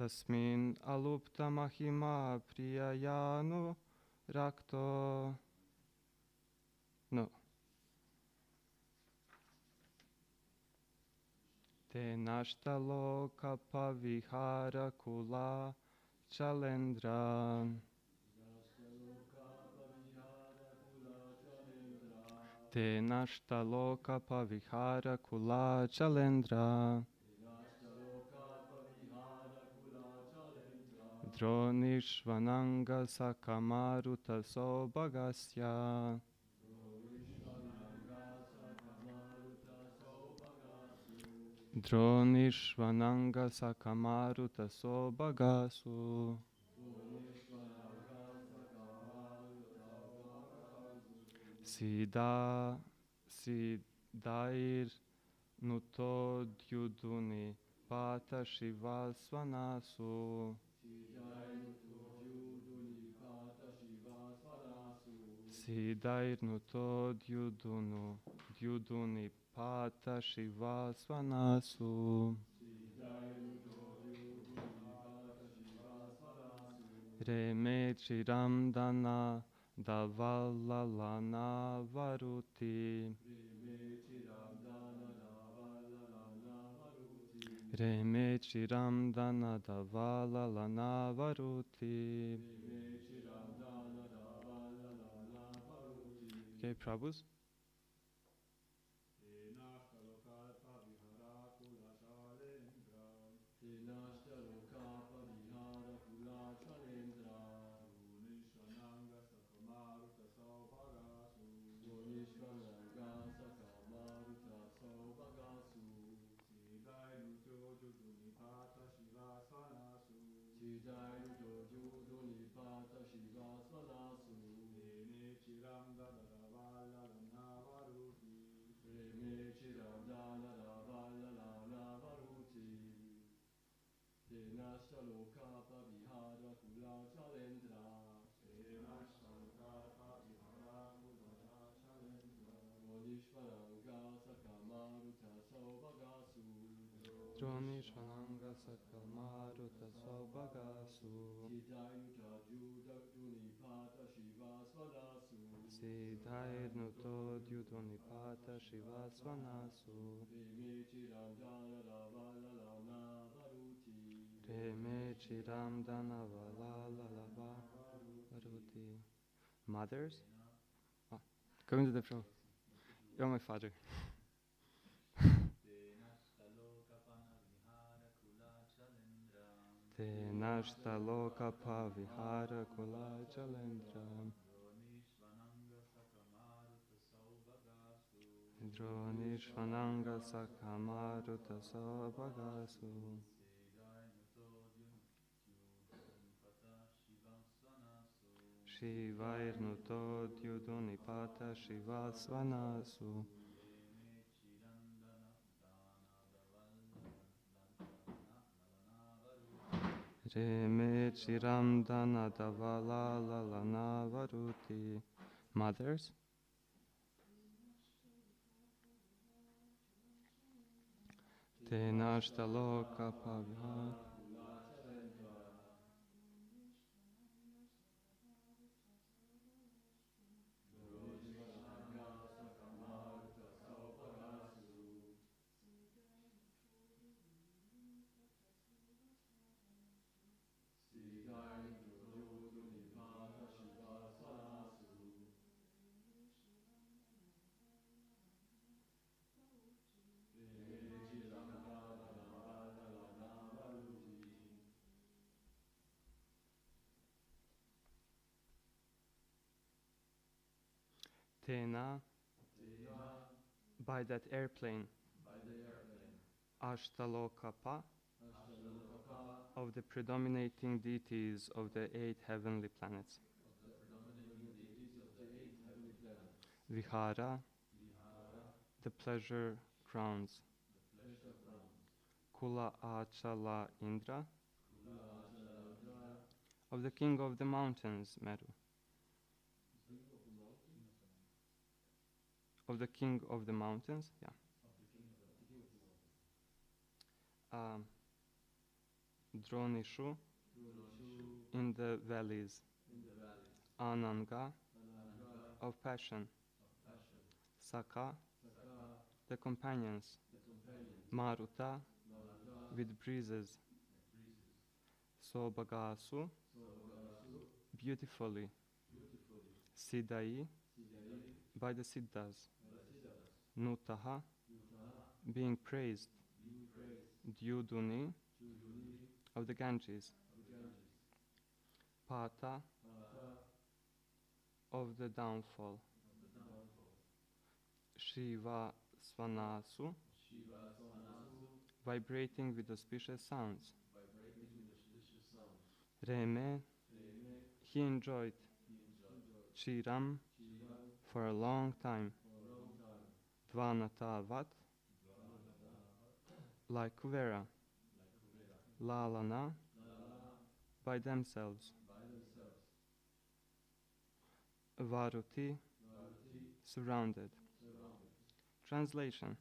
Tasmin alupta mahima priyayanu rakto. No. Te nashtaloka pavihara kula chalendra. Te nashtaloka pavihara kula chalendra. Dronishvananga sakamaruta sobagasya. Dronishvananga sakamaruta sobagasu. Sidair nutodyuduni pata shivasvanasu. Sidair nutodyuduni pata shivasvanasu. Reme chiramdana davalalana varuti. Reme chiramdana davalalana varuti. Okay, Prabhus. Dronishvananga sakamaruta sobagasu. Sidair nutodyuduni pata shivasvanasu. Reme chiramdana valalalava varuti. Mothers? Ah, going to the pro. You're my father. Te nashtaloka pavihara kula chalendra. Dronishvananga sakamaruta sobagasu. Shivairnutodyuduni pata shivasvanasu. Reme chiramdana davalalana varuti. Mothers? Te nashtaloka pavihara. Tena, by that airplane, Ashtalokapa, of the predominating deities of the 8 heavenly planets. Vihara, the pleasure grounds. Kula Achala Indra, of the king of the mountains, Meru. Of the king of the mountains, yeah. Dronishu, in the valleys. Ananga, of passion. Saka, the companions. Maruta, with breezes. Sobagasu, beautifully. Siddhai, by the Siddhas. Nutaha, being praised. Dyuduni, of the Ganges. Pata, of the downfall. Shiva Svanasu, vibrating with auspicious sounds. Reme, he enjoyed. Chiram, for a long time. Dvanatavat, like Kuvera. Lalana, by themselves. Varuti, surrounded. Translation.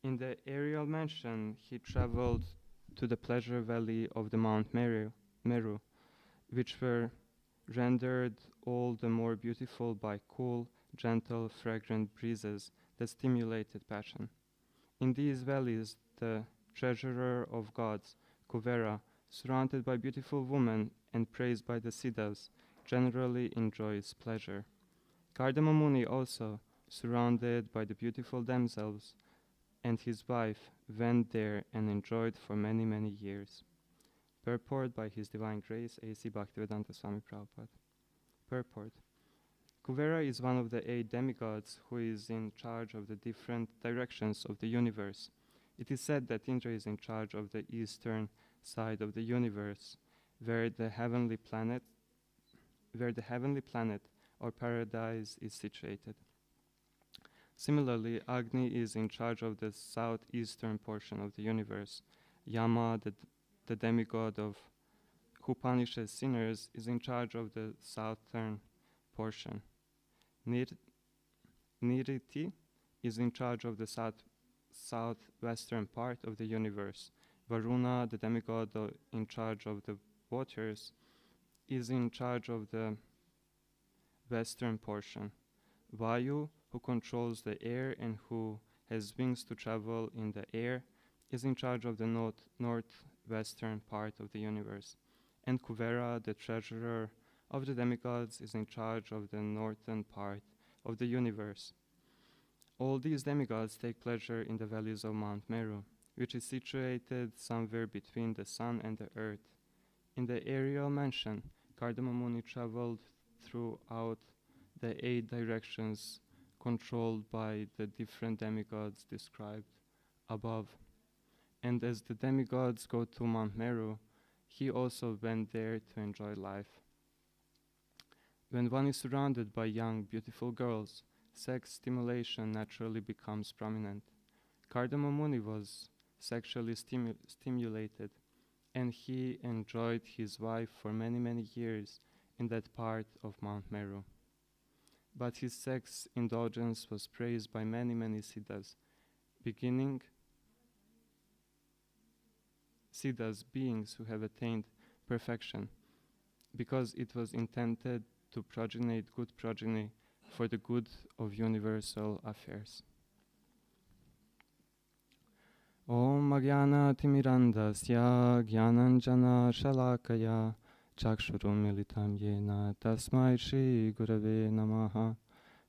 In the aerial mansion, he traveled to the pleasure valley of the Mount Meru, which were rendered all the more beautiful by cool, gentle, fragrant breezes that stimulated passion. In these valleys, the treasurer of gods, Kuvera, surrounded by beautiful women and praised by the Siddhas, generally enjoys pleasure. Kardama Muni also, surrounded by the beautiful damsels, and his wife went there and enjoyed for many, many years. Purport by His Divine Grace, A.C. Bhaktivedanta Swami Prabhupada. Purport. Kuvera is one of the 8 demigods who is in charge of the different directions of the universe. It is said that Indra is in charge of the eastern side of the universe, where the heavenly planet or paradise is situated. Similarly, Agni is in charge of the southeastern portion of the universe. Yama, the demigod who punishes sinners, is in charge of the southern portion. Niriti is in charge of the southwestern part of the universe. Varuna, the demigod in charge of the waters, is in charge of the western portion. Vayu, who controls the air and who has wings to travel in the air, is in charge of the northwestern part of the universe. And Kuvera, the treasurer of the demigods, is in charge of the northern part of the universe. All these demigods take pleasure in the valleys of Mount Meru, which is situated somewhere between the sun and the earth. In the aerial mansion, Kardama Muni traveled throughout the 8 directions controlled by the different demigods described above. And as the demigods go to Mount Meru, he also went there to enjoy life. When one is surrounded by young, beautiful girls, sex stimulation naturally becomes prominent. Kardama Muni was sexually stimulated, and he enjoyed his wife for many, many years in that part of Mount Meru. But his sex indulgence was praised by many, many Siddhas, Siddhas, beings who have attained perfection, because it was intended to progenate good progeny for the good of universal affairs. Om Agyana Timirandasya Gyananjana Shalakaya Chakshurum Militam Yena Tasmai Shri Gurave Namaha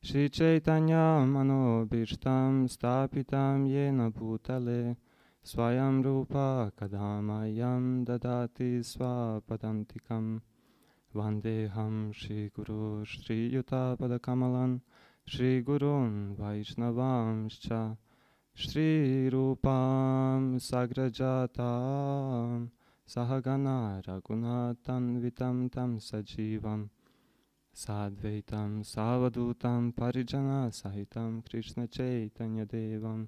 Shri Chaitanya Manobishtam Stapitam Yena Bhutale Swayam Rupa Kadamayam Dadati Swapadantikam Vandeham Shri Guru Shri Yuta Padakamalan Shri Gurun Vaishnavamscha Shri Rupam Sagrajatam Sahagana Raghunatan Vitam Tam Sajivam Sadvaitam Savadutam Parijana Sahitam Krishna Chaitanya Devam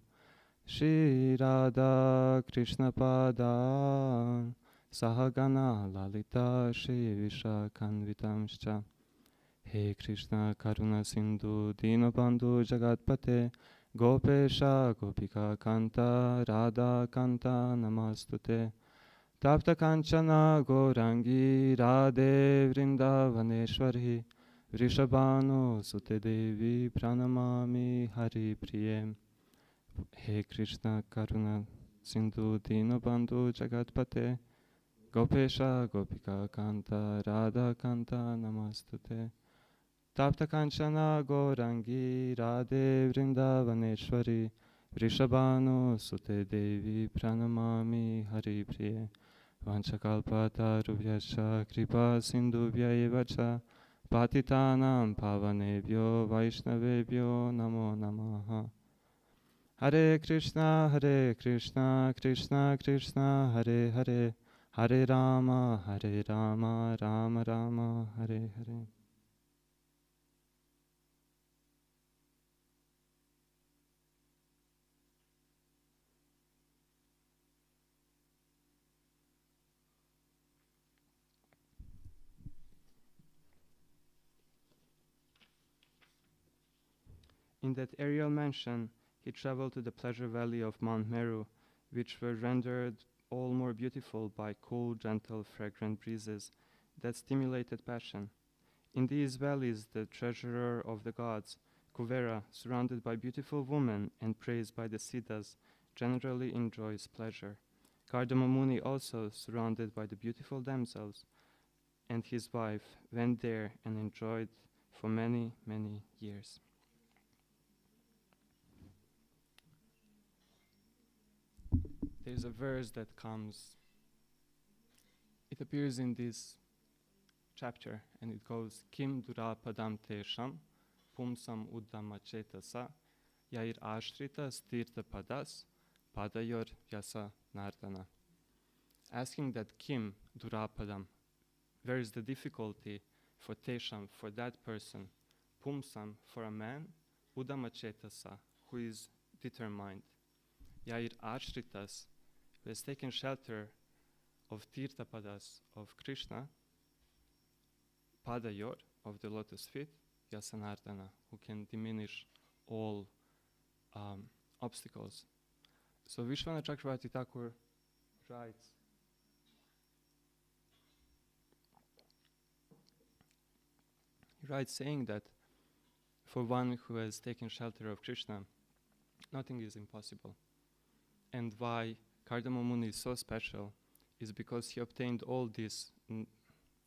Shri Radha Krishna Padam Sahagana Lalita Shri Vishakanvitamscha He Krishna Karuna Sindhu Dinabandhu Jagatpate Gopesha Gopika Kanta Radha Kanta Namastute Tapta Kanchana Gaurangi Radhe Vrindavaneshwari Vrishabhanu Sute Devi Pranamami Hari Priye. He Krishna Karuna Sindhu Dinabandhu Jagatpate Gopesha Gopika Kanta Radha Kanta Namastute. Tapta Kanchana Gaurangi Radhe Vrindavaneshwari Vrishabhanu Sute Devi Pranamami Hari Priye. Vanchakalpatarubhyascha kripa sindhubhya eva cha patitanam pavanebhyo vaishnavebhyo namo namaha. Hare Krishna, Krishna Krishna, Hare Hare, Hare Rama, Rama Rama, Hare Hare. In that aerial mansion, he traveled to the pleasure valley of Mount Meru, which were rendered all more beautiful by cool, gentle, fragrant breezes that stimulated passion. In these valleys, the treasurer of the gods, Kuvera, surrounded by beautiful women and praised by the Siddhas, generally enjoys pleasure. Kardama Muni also, surrounded by the beautiful damsels, and his wife went there and enjoyed for many, many years. There's a verse that comes, it appears in this chapter, and it goes, Kim dura padam tesham, pumsam uddama chetasa, yair ashtrita stirta padas, padayor yasa nardana. Asking that Kim dura padam, where is the difficulty for tesham, for that person, pumsam, for a man, uddama chetasa, who is determined, yair ashtritas, who has taken shelter of Tirthapadas of Krishna, Padayor, of the lotus feet, Yasanardana, who can diminish all obstacles. So Vishwanath Chakravarti Thakur writes, saying that for one who has taken shelter of Krishna, nothing is impossible. And why Kardama Muni is so special is because he obtained all this.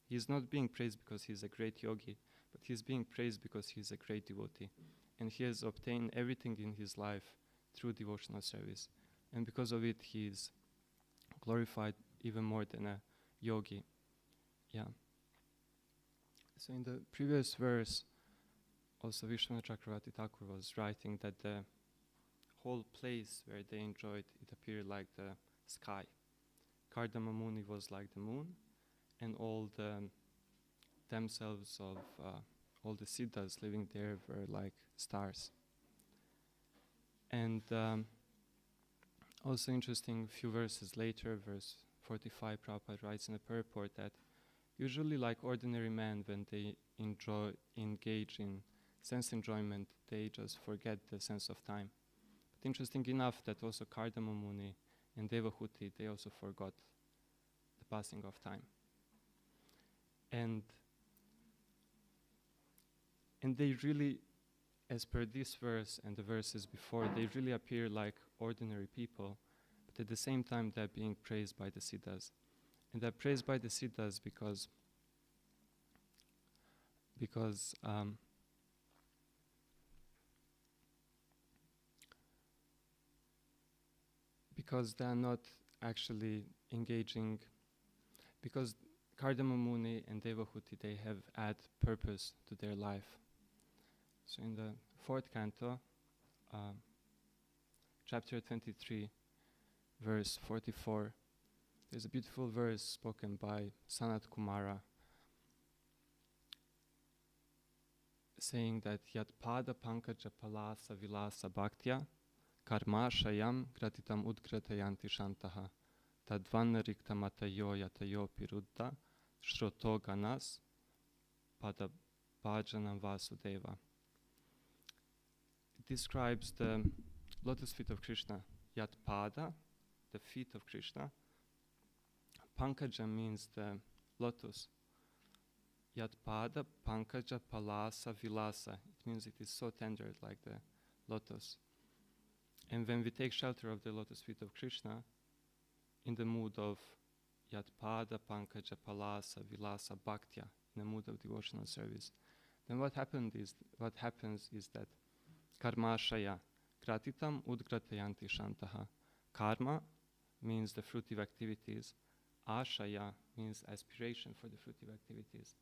He's not being praised because he's a great yogi, but he's being praised because he's a great devotee. And he has obtained everything in his life through devotional service. And because of it, he is glorified even more than a yogi. Yeah. So in the previous verse, also Vishwanath Chakravarti Thakur was writing that the whole place where they enjoyed, it appeared like the sky. Kardama Muni was like the moon, and all the themselves of all the siddhas living there were like stars. And also interesting, few verses later, verse 45, Prabhupada writes in the purport that usually like ordinary men, when they engage in sense enjoyment, they just forget the sense of time. But interesting enough that also Kardama Muni and Devahuti, they also forgot the passing of time. And they really, as per this verse and the verses before, they really appear like ordinary people, but at the same time they're being praised by the Siddhas. And they're praised by the Siddhas because they are not actually engaging, because Kardama Muni and Devahuti, they have add purpose to their life. So in the 4th canto, chapter 23, verse 44, there's a beautiful verse spoken by Sanat Kumara, saying that Yat pada pankaja palasa vilasa bhaktya karma shayam gratitam udgratayanti shantaha tadvanna riktamatayo yatayo pirudda shroto ganas pada bhajanam vasudeva. It describes the lotus feet of Krishna. Yat pada, the feet of Krishna. Pankaja means the lotus. Yatpada Pankaja Palasa Vilasa. It means it is so tender like the lotus. And when we take shelter of the lotus feet of Krishna, in the mood of Yatpada Pankaja Palasa Vilasa Bhaktya, in the mood of devotional service, then what happens is that Karmashaya Gratitam Udgratayanti Shantaha. Karma means the fruitive activities. Ashaya means aspiration for the fruitive activities.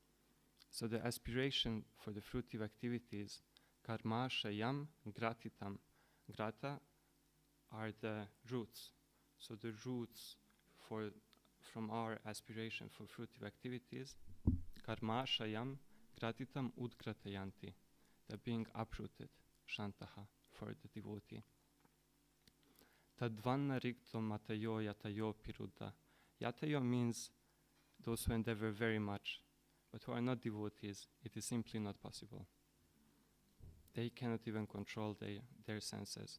So the aspiration for the fruitive activities, Karmashayam Gratitam. Grata are the roots. So the roots from our aspiration for fruitive activities, Karmashayam Gratitam Udgratayanti. They're being uprooted, Shantaha, for the devotee. Tadvanna Rikto Matayo Yatayo Piruddha. Yatayo means those who endeavor very much, but who are not devotees. It is simply not possible. They cannot even control their senses.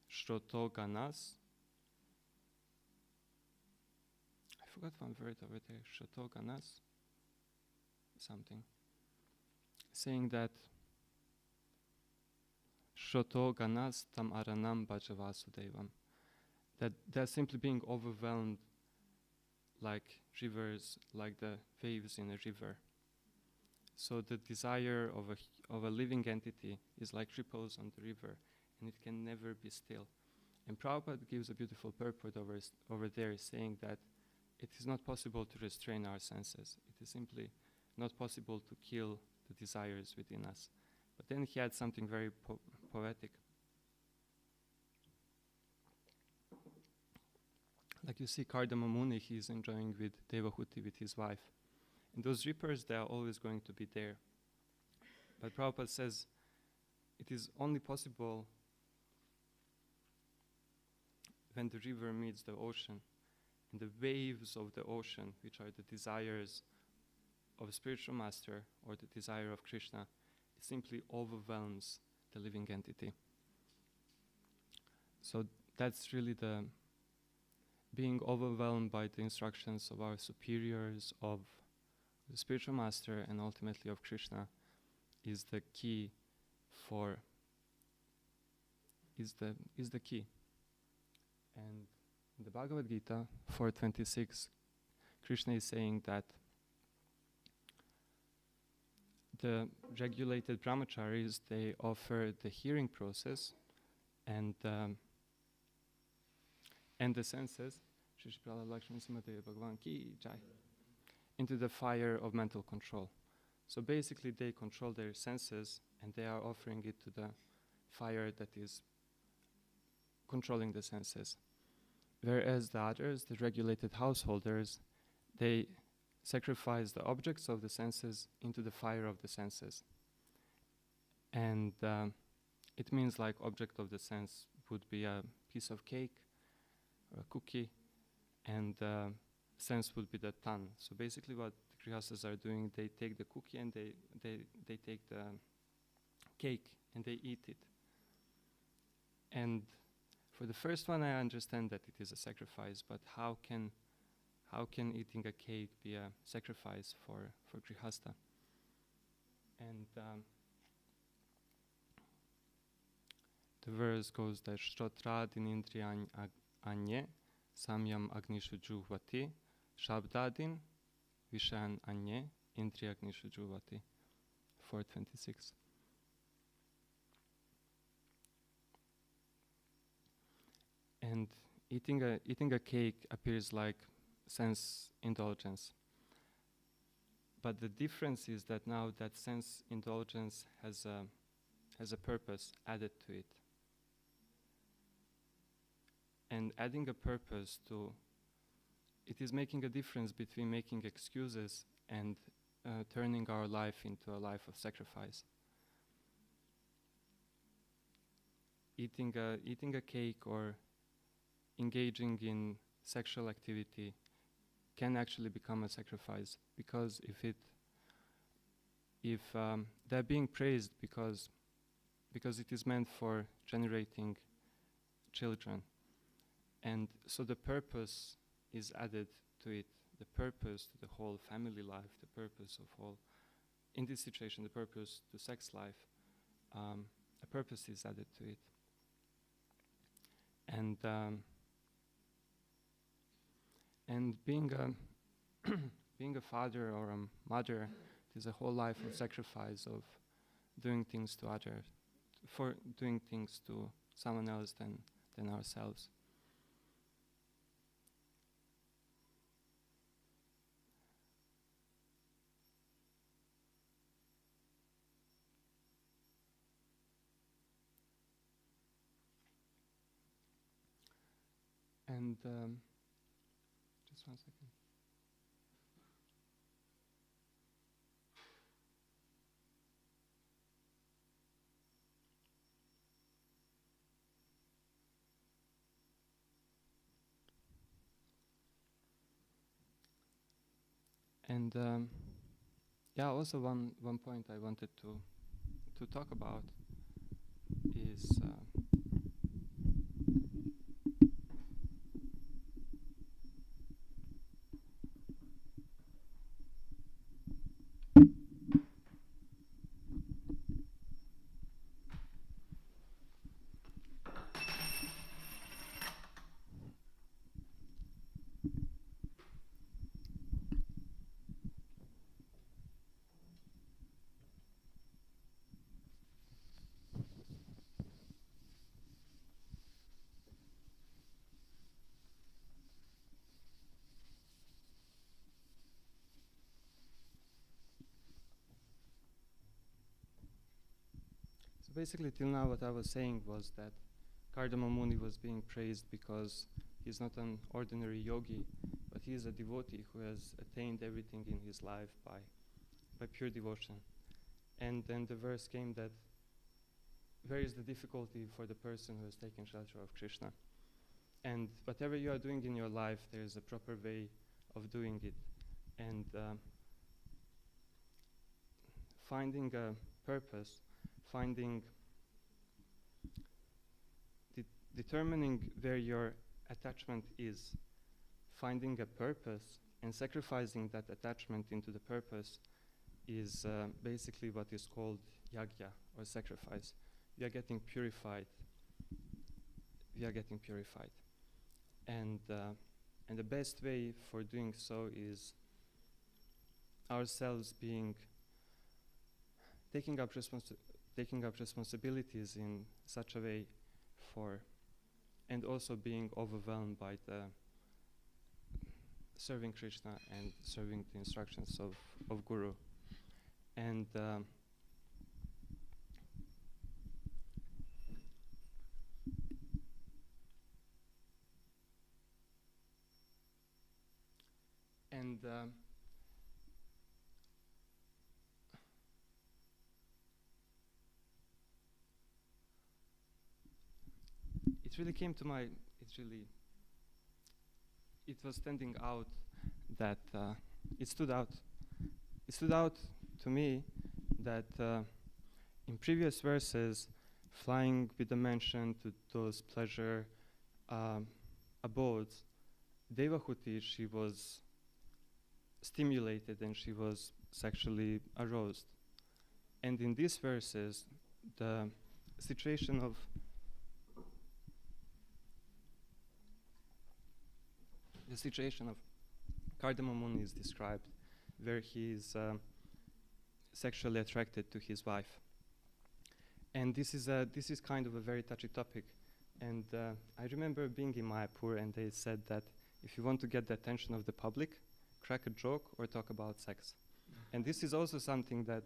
Shroto Ganas. I forgot one word over there. Shroto Ganas. Something. Saying that Shroto Ganas Tam Aranam Bhajavasudevam. That they're simply being overwhelmed like rivers, like the waves in a river. So the desire of a living entity is like ripples on the river, and it can never be still. And Prabhupada gives a beautiful purport over there, saying that it is not possible to restrain our senses. It is simply not possible to kill the desires within us. But then he had something very poetic. Like you see Kardama Muni, he is enjoying with Devahuti, with his wife. And those rippers, they are always going to be there. But Prabhupada says it is only possible when the river meets the ocean. And the waves of the ocean, which are the desires of a spiritual master or the desire of Krishna, it simply overwhelms the living entity. So that's really the being overwhelmed by the instructions of our superiors, of the spiritual master, and ultimately of Krishna is the key is the key. And in the Bhagavad Gita 4:26, Krishna is saying that the regulated brahmacharis, they offer the hearing process and the senses into the fire of mental control. So basically they control their senses and they are offering it to the fire that is controlling the senses. Whereas the others, the regulated householders, they sacrifice the objects of the senses into the fire of the senses. And it means like object of the sense would be a piece of cake or a cookie, and sense would be the tongue. So basically what the grihastas are doing, they take the cookie and they take the cake and they eat it. And for the first one, I understand that it is a sacrifice, but how can eating a cake be a sacrifice for grihasta? And the verse goes that Shtotradin Indriyan Anye Samyam Agnishu Juvati Shabdadin Vishan Anye Indriya Agnishu Juvati 4:26. And eating a cake appears like sense indulgence. But the difference is that now that sense indulgence has a purpose added to it. And adding a purpose to it is making a difference between making excuses and turning our life into a life of sacrifice. Eating a cake or engaging in sexual activity can actually become a sacrifice, because if they're being praised because it is meant for generating children, and so the purpose is added to it, the purpose to the whole family life, the purpose of whole, in this situation, the purpose to sex life, a purpose is added to it. And being a being a father or a mother is a whole life of sacrifice, of doing things to others, for doing things to someone else than ourselves. And just one second. And yeah, also one point I wanted to talk about is so basically till now what I was saying was that Kardama Muni was being praised because he's not an ordinary yogi, but he is a devotee who has attained everything in his life by pure devotion. And then the verse came that where is the difficulty for the person who has taken shelter of Krishna? And whatever you are doing in your life, there is a proper way of doing it. And finding a purpose, determining where your attachment is, finding a purpose and sacrificing that attachment into the purpose is basically what is called yagya, or sacrifice. We are getting purified. And the best way for doing so is ourselves taking up responsibilities in such a way and also being overwhelmed by the serving Krishna and serving the instructions of Guru. And it really came to my, it was standing out that it stood out to me that in previous verses, flying with the mention to those pleasure abodes, Devahuti, she was stimulated and she was sexually aroused. And in these verses, the situation of Kardama Muni is described, where he is sexually attracted to his wife. And this is kind of a very touchy topic. And I remember being in Mayapur, and they said that if you want to get the attention of the public, crack a joke or talk about sex. And this is also something that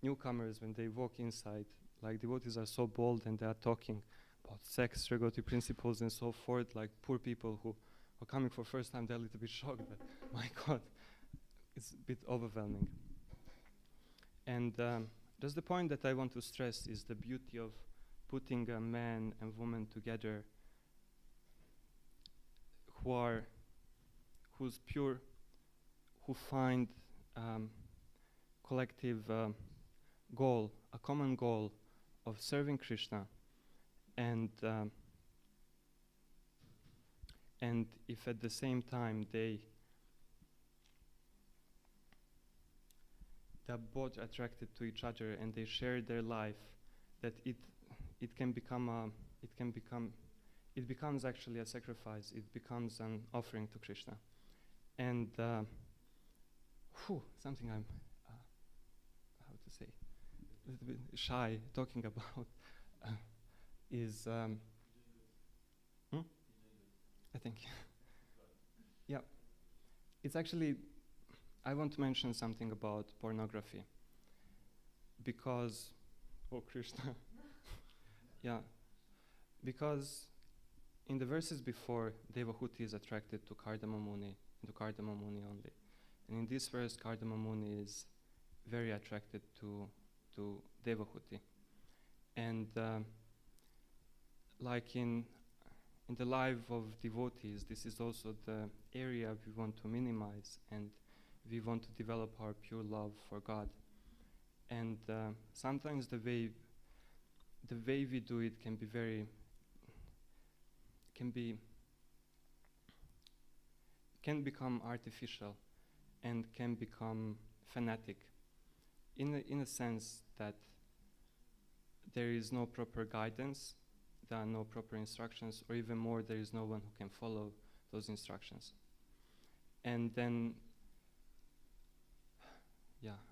newcomers, when they walk inside, like devotees are so bold and they are talking about sex, regulatory principles and so forth, like poor people who are coming for first time, they're a little bit shocked that, my God, it's a bit overwhelming. And just the point that I want to stress is the beauty of putting a man and woman together who's pure, who find collective goal, a common goal of serving Krishna, and And if at the same time they're both attracted to each other and they share their life, that it becomes actually a sacrifice. It becomes an offering to Krishna. And something I'm how to say a little bit shy talking about is I think yeah, it's actually, I want to mention something about pornography because Krishna yeah, because in the verses before, Devahuti is attracted to Kardama Muni, to Kardama Muni only. And in this verse, Kardama Muni is very attracted to Devahuti. And like in the life of devotees, this is also the area we want to minimize, and we want to develop our pure love for God. And sometimes the way we do it can become artificial and can become fanatic in a sense that there is no proper guidance, there are no proper instructions, or even more, there is no one who can follow those instructions. And then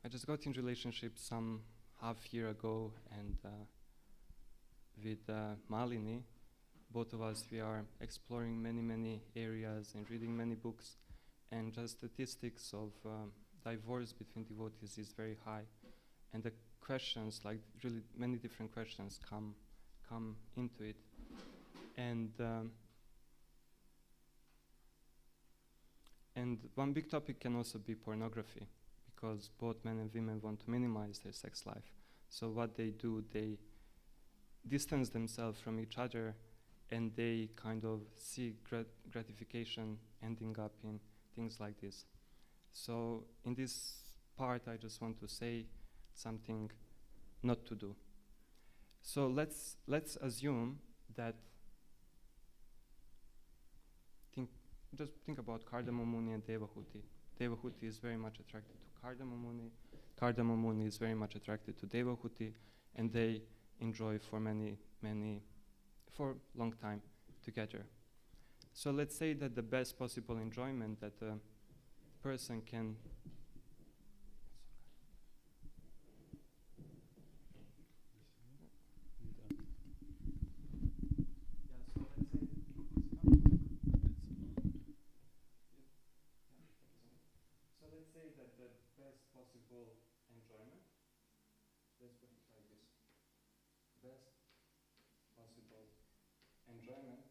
I just got in relationship some half year ago, and with Malini, both of us, we are exploring many areas and reading many books, and just statistics of divorce between devotees is very high, and the questions, like really many different questions, come into it, and one big topic can also be pornography, because both men and women want to minimize their sex life. So what they do, they distance themselves from each other, and they kind of see gratification ending up in things like this. So in this part, I just want to say something not to do. So let's assume that just think about Kardama Muni and Devahuti. Devahuti is very much attracted to Kardama Muni. Kardama Muni is very much attracted to Devahuti, and they enjoy for for a long time together. So let's say that the best possible enjoyment that a person can enjoyment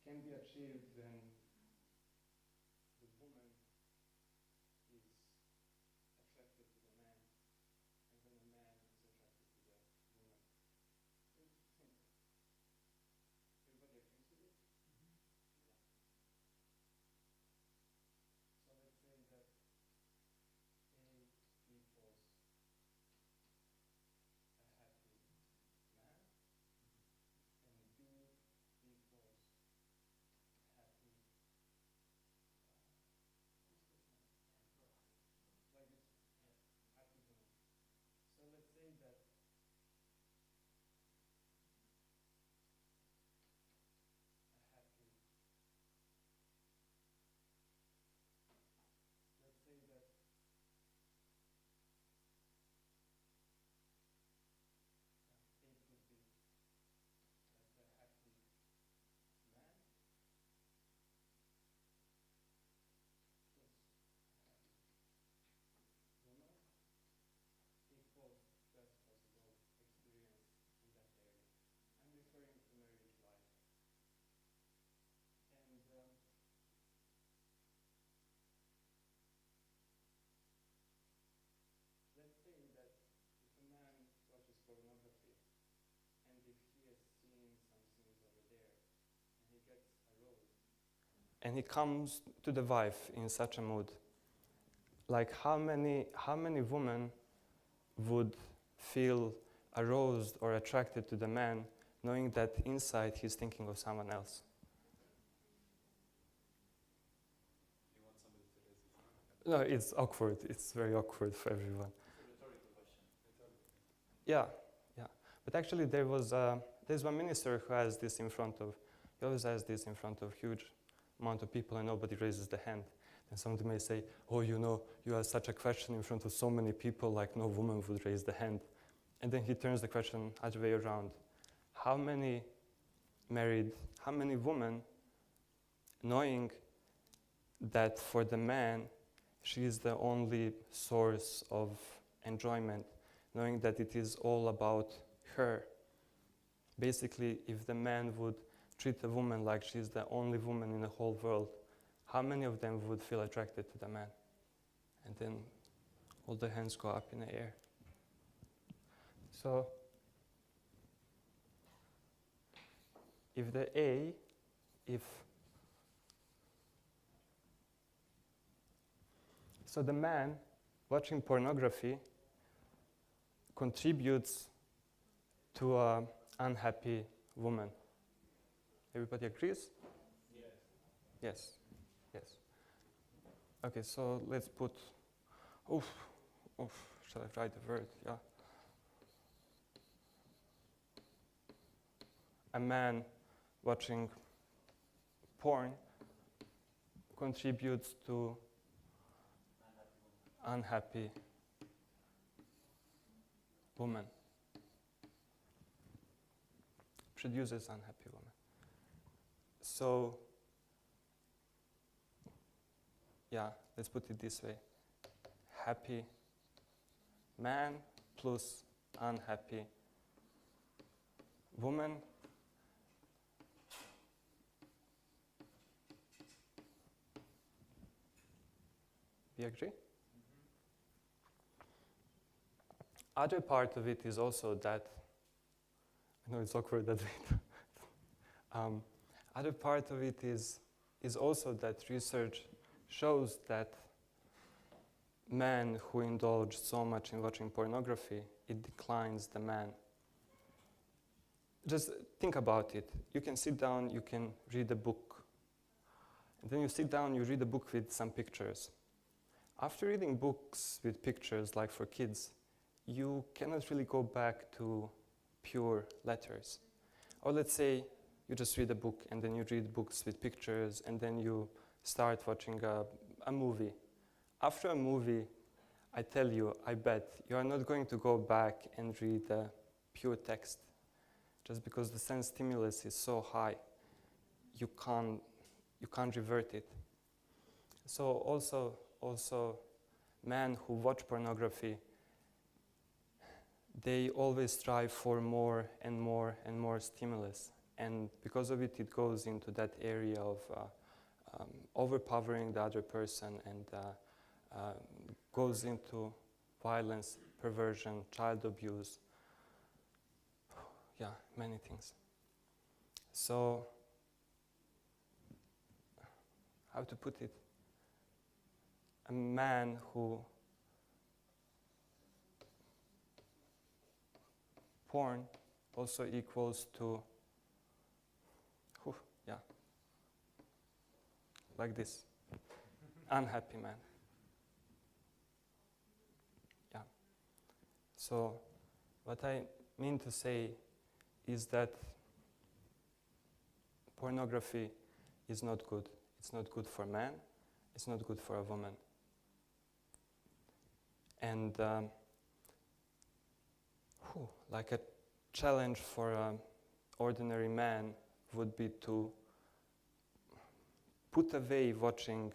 can be achieved when the woman is attracted to the man, and when the man is attracted to the woman. It's simple. Everybody agrees with it? Mm-hmm. Yeah. So let's say that A equals a happy man, and B equals happy like this, happy woman. So let's say that referring to marriage life. And let's say that if a man watches pornography, and if he has seen some scenes over there, and he gets aroused, and he comes to the wife in such a mood, like how many women would feel aroused or attracted to the man, knowing that inside he's thinking of someone else? No, it's awkward. It's very awkward for everyone. Yeah, yeah. But actually, there's one minister who has this in front of. He always has this in front of huge amount of people, and nobody raises the hand. And somebody may say, "Oh, you have such a question in front of so many people, like no woman would raise the hand." And then he turns the question other way around: how many women, knowing that for the man, she is the only source of enjoyment, knowing that it is all about her. Basically, if the man would treat a woman like she's the only woman in the whole world, how many of them would feel attracted to the man? And then all the hands go up in the air. So, so the man watching pornography contributes to an unhappy woman. Everybody agrees? Yes. Yes. Okay, so let's put, shall I write the word? Yeah. A man watching porn contributes to unhappy woman. Produces unhappy woman. So, yeah, let's put it this way. Happy man plus unhappy woman we agree? Other part of it is also that, I know it's awkward that other part of it is also that research shows that men who indulge so much in watching pornography, it declines the man. Just think about it. You can sit down, you can read a book. And then you sit down, you read a book with some pictures. After reading books with pictures, like for kids, you cannot really go back to pure letters. Or let's say you just read a book and then you read books with pictures and then you start watching a movie. After a movie, I tell you, I bet you are not going to go back and read the pure text just because the sense stimulus is so high. You can't revert it. So also men who watch pornography, they always strive for more and more and more stimulus. And because of it, it goes into that area of overpowering the other person and goes into violence, perversion, child abuse. Yeah, many things. So, how to put it? A man who porn also equals to, like this, unhappy man. Yeah. So, what I mean to say is that pornography is not good. It's not good for man. It's not good for a woman. And like a challenge for an ordinary man would be to put away watching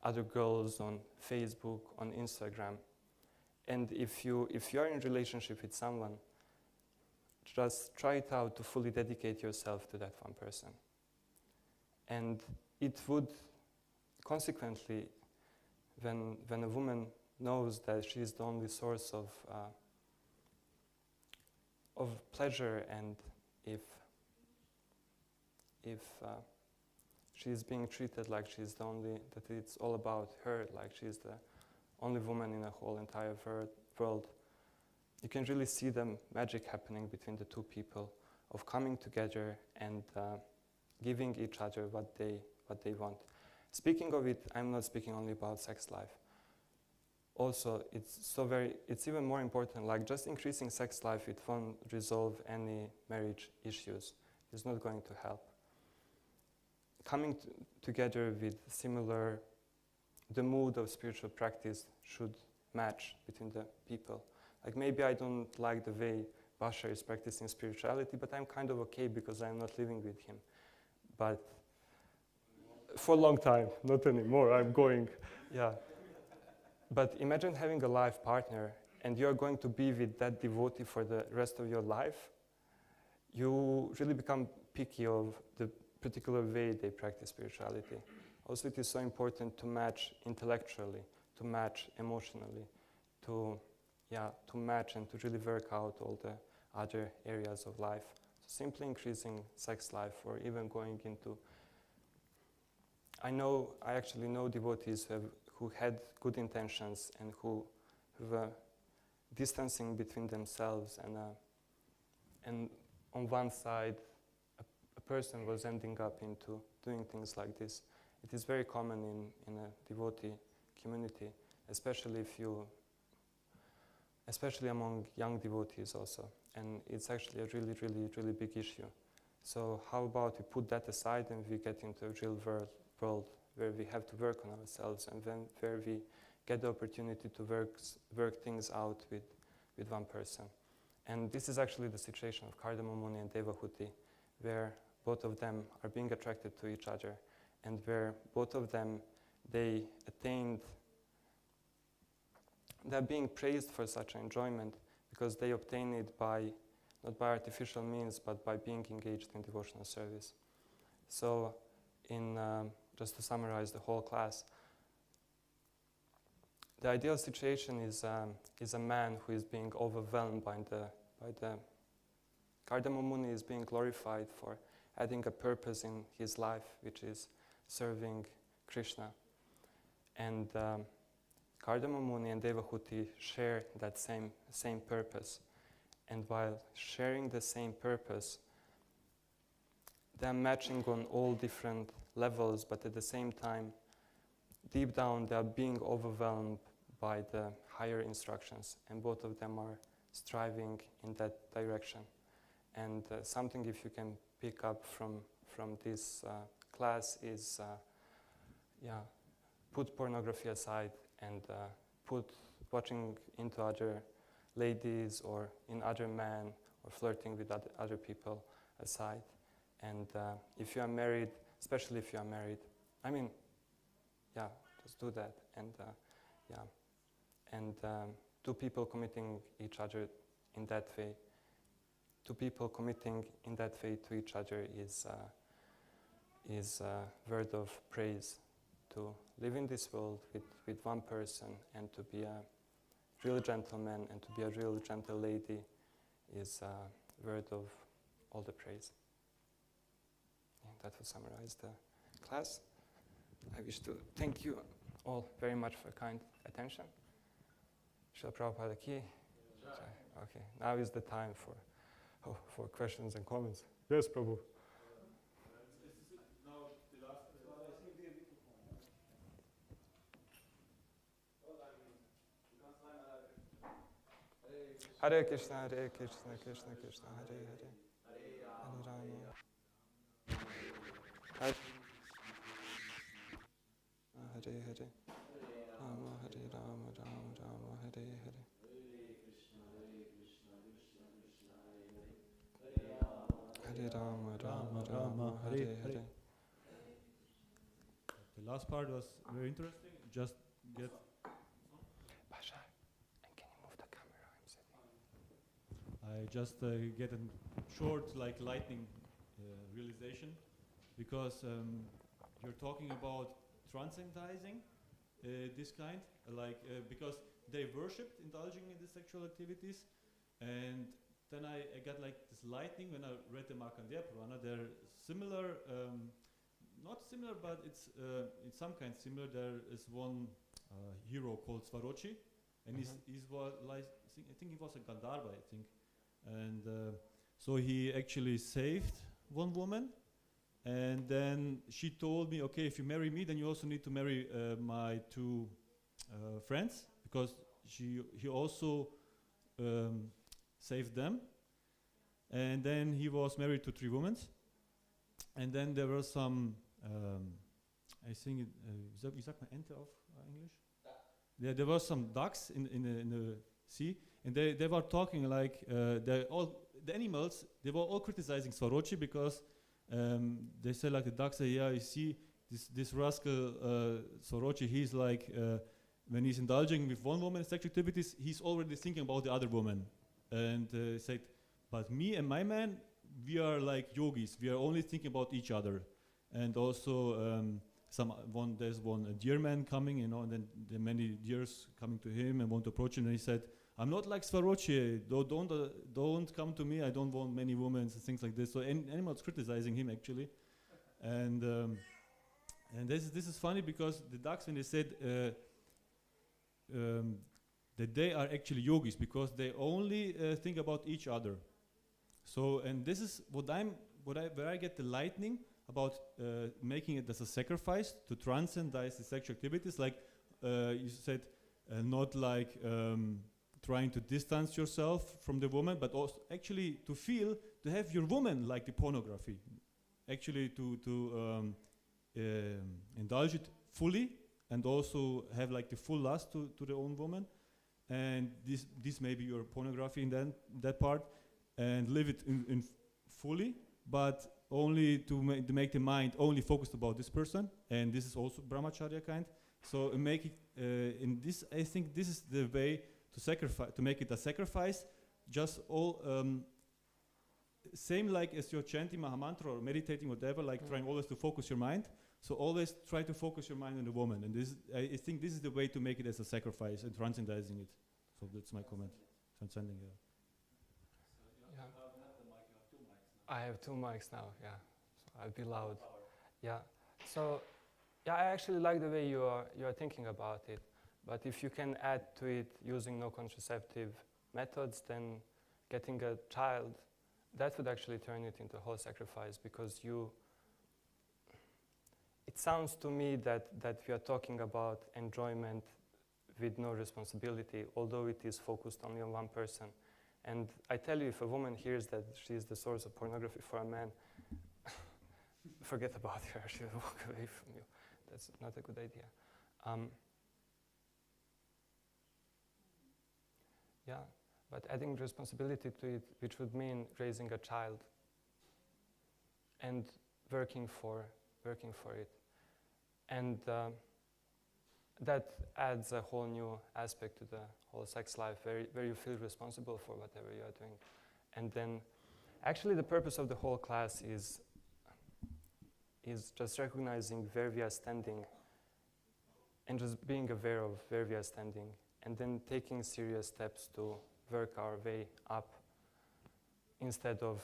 other girls on Facebook, on Instagram. And if you are in a relationship with someone, just try it out to fully dedicate yourself to that one person. And it would, consequently, when a woman knows that she is the only source of pleasure, and if she is being treated like she's the only, that it's all about her, like she's the only woman in the whole entire world, you can really see the magic happening between the two people of coming together and giving each other what they want. Speaking of it, I'm not speaking only about sex life. also it's even more important, like just increasing sex life, it won't resolve any marriage issues. It's not going to help. Coming together with similar, the mood of spiritual practice should match between the people. Like maybe I don't like the way Bashar is practicing spirituality, but I'm kind of okay because I'm not living with him. But for a long time, not anymore, I'm going, yeah. But imagine having a life partner and you're going to be with that devotee for the rest of your life. You really become picky of the particular way they practice spirituality. Also, it is so important to match intellectually, to match emotionally, to match and to really work out all the other areas of life. So simply increasing sex life, or even going into... I actually know devotees who had good intentions and who were distancing between themselves, and on one side, a person was ending up into doing things like this. It is very common in a devotee community, especially among young devotees also. And it's actually a really, really, really big issue. So how about we put that aside and we get into a real world where we have to work on ourselves, and then where we get the opportunity to work things out with one person. And this is actually the situation of Kardama Muni and Devahuti, where both of them are being attracted to each other, and where both of them, they're being praised for such enjoyment because they obtain it not by artificial means, but by being engaged in devotional service. So, just to summarize the whole class, the ideal situation is a man who is being overwhelmed by the Kardama Muni is being glorified for adding a purpose in his life, which is serving Krishna. And Kardama Muni and Devahuti share that same purpose. And while sharing the same purpose, they're matching on all different levels, but at the same time, deep down, they are being overwhelmed by the higher instructions, and both of them are striving in that direction. And something, if you can pick up from this class, is put pornography aside and put watching into other ladies or in other men or flirting with other people aside. And if you are married, especially if you are married, just do that. And two people committing each other in that way, two people committing in that way to each other is a word of praise. To live in this world with one person and to be a real gentleman and to be a real gentle lady is a word of all the praise. And that will summarize the class. I wish to thank you all very much for kind attention. Srila Prabhupada ki. Okay, now is the time for questions and comments. Yes, Prabhu. Hare Krishna, Krishna Krishna, Hare Hare, Hare Rama, Hare Hare, Rama Hare Rama, Rama Rama Hare Hare. Hare Rama, Rama Rama, Hare Hare. The last part was very interesting. Just get... Bashar, and can you move the camera? I'm setting. I just get a short, lightning realization, because you're talking about transcendizing this kind, because they worshipped indulging in the sexual activities, and then I got this lightning when I read the Markandeya Purana. They're similar, not similar, but it's in some kind similar. There is one hero called Svarochi, and I think he was a Gandharva, I think. And so he actually saved one woman, and then she told me, okay, if you marry me, then you also need to marry my two friends, because he also saved them. And then he was married to 3 women. And then there were some, I think, wie sagt man Ente auf English? Yeah, there were some ducks in the sea, and they were talking like, the animals, they were all criticizing Swarochi because they said like the ducks say, yeah, you see, this rascal Swarochi, he's like, when he's indulging with one woman in sexual activities, he's already thinking about the other woman. And said, but me and my man, we are like yogis. We are only thinking about each other. And also, there's a deer man coming, you know, and then there are many deers coming to him and want to approach him. And he said, I'm not like Swarochi. Don't come to me. I don't want many women and things like this. So animals criticizing him actually, and this is funny because the ducks, when they said that they are actually yogis because they only think about each other. So, and this is where I get the lightning about making it as a sacrifice to transcendize the sexual activities. Like you said, not like trying to distance yourself from the woman, but also actually to have your woman like the pornography. Actually to indulge it fully and also have like the full lust to their own woman. And this may be your pornography in that part, and live it in fully, but only to make the mind only focused about this person. And this is also brahmacharya kind. So make it in this. I think this is the way to sacrifice, to make it a sacrifice. Just all same like as you're chanting Mahamantra or meditating, whatever. Like trying always to focus your mind. So always try to focus your mind on the woman. And this, I think, this is the way to make it as a sacrifice and transcendizing it. So that's my comment. Transcending. Yeah. I have 2 mics now, yeah. So I'll be loud. Yeah. So, yeah, I actually like the way you are thinking about it. But if you can add to it using no contraceptive methods, then getting a child, that would actually turn it into a whole sacrifice, because it sounds to me that we are talking about enjoyment with no responsibility, although it is focused only on one person. And I tell you, if a woman hears that she is the source of pornography for a man, forget about her, she'll walk away from you. That's not a good idea. Yeah, but adding responsibility to it, which would mean raising a child and working for it. And that adds a whole new aspect to the whole sex life, where you feel responsible for whatever you are doing. And then, actually, the purpose of the whole class is just recognizing where we are standing and just being aware of where we are standing, and then taking serious steps to work our way up instead of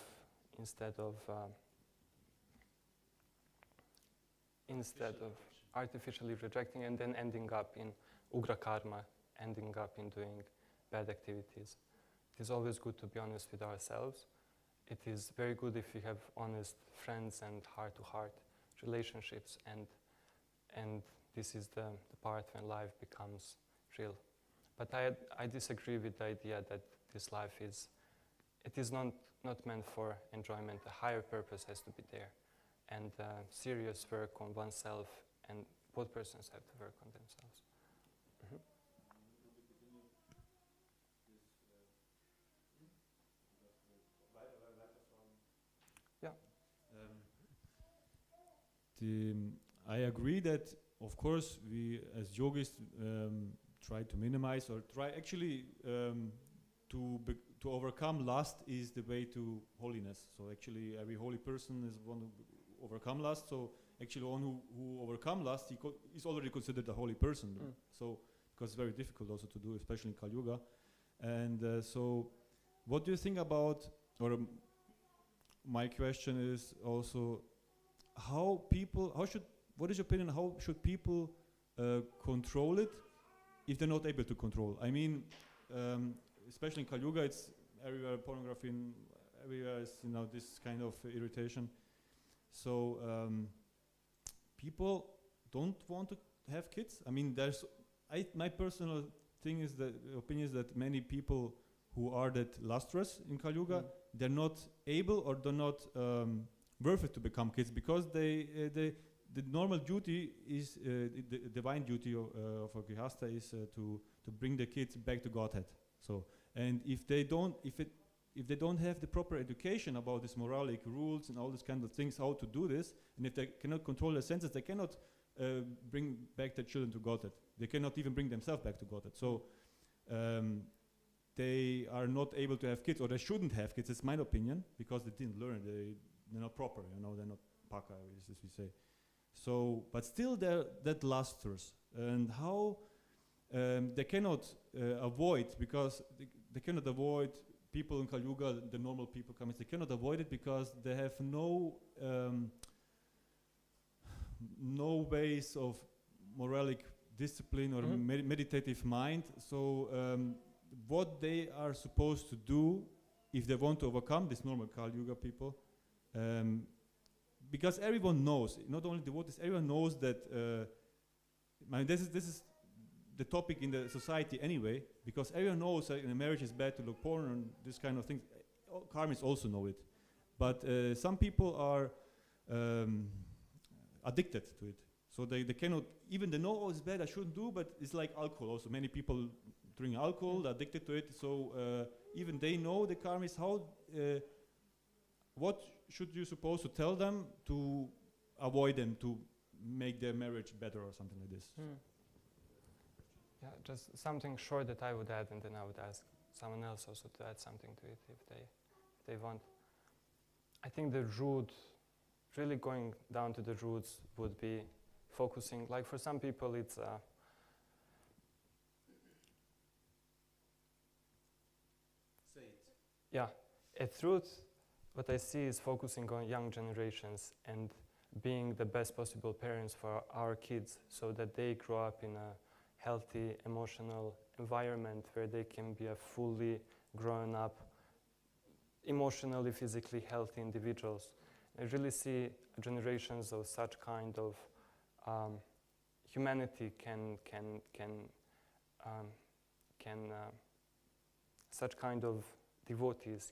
artificially rejecting and then ending up in ugra karma, ending up in doing bad activities. It is always good to be honest with ourselves. It is very good if we have honest friends and heart-to-heart relationships, and this is the part when life becomes real. But I disagree with the idea that this life is not meant for enjoyment. A higher purpose has to be there, and serious work on oneself, and both persons have to work on themselves. Mm-hmm. Yeah. I agree that, of course, we as yogis try to minimize or try actually to overcome lust is the way to holiness. So actually, every holy person is one who overcome lust. So actually, one who overcome lust, is already considered a holy person. Mm. So because it's very difficult also to do, especially in Kali Yuga. And so, what do you think about? Or my question is also, what is your opinion? How should people control it if they're not able to control? I mean, especially in Kali Yuga, it's everywhere pornography, everywhere is this kind of irritation. So people don't want to have kids. I mean, my personal thing is that opinion is that many people who are that lustrous in Kali Yuga, they're not able or they're not worth it to become kids, because the normal duty is the divine duty of a grihasta is to bring the kids back to Godhead. So, and if they don't have the proper education about this moralic rules and all these kind of things, how to do this, and if they cannot control their senses, they cannot bring back their children to Godhead. They cannot even bring themselves back to Godhead. So they are not able to have kids, or they shouldn't have kids. It's my opinion, because they didn't learn. They're not proper, you know. They're not paka, as we say. So, but still, they're that lustrous, and how they cannot avoid, because they cannot avoid people in Kali Yuga, the normal people coming. They cannot avoid it because they have no ways of moralic discipline or meditative mind. So what they are supposed to do if they want to overcome this normal Kali Yuga people, because everyone knows, not only devotees, everyone knows that this is the topic in the society anyway, because everyone knows that in a marriage it's bad to look porn and this kind of things. Karmis also know it, but some people are addicted to it, so they cannot, even they know, oh, it's bad, I shouldn't do, but it's like alcohol also. Many people drink alcohol, they're addicted to it, so even they know the karmis. How what should you supposed to tell them to avoid them, to make their marriage better or something like this? Yeah, just something short that I would add, and then I would ask someone else also to add something to it if they want. I think the root, really going down to the roots, would be focusing, like for some people it's Say it. Yeah, at root, what I see is focusing on young generations and being the best possible parents for our kids, so that they grow up in a healthy, emotional environment where they can be a fully grown up, emotionally, physically healthy individuals. I really see generations of such kind of humanity such kind of devotees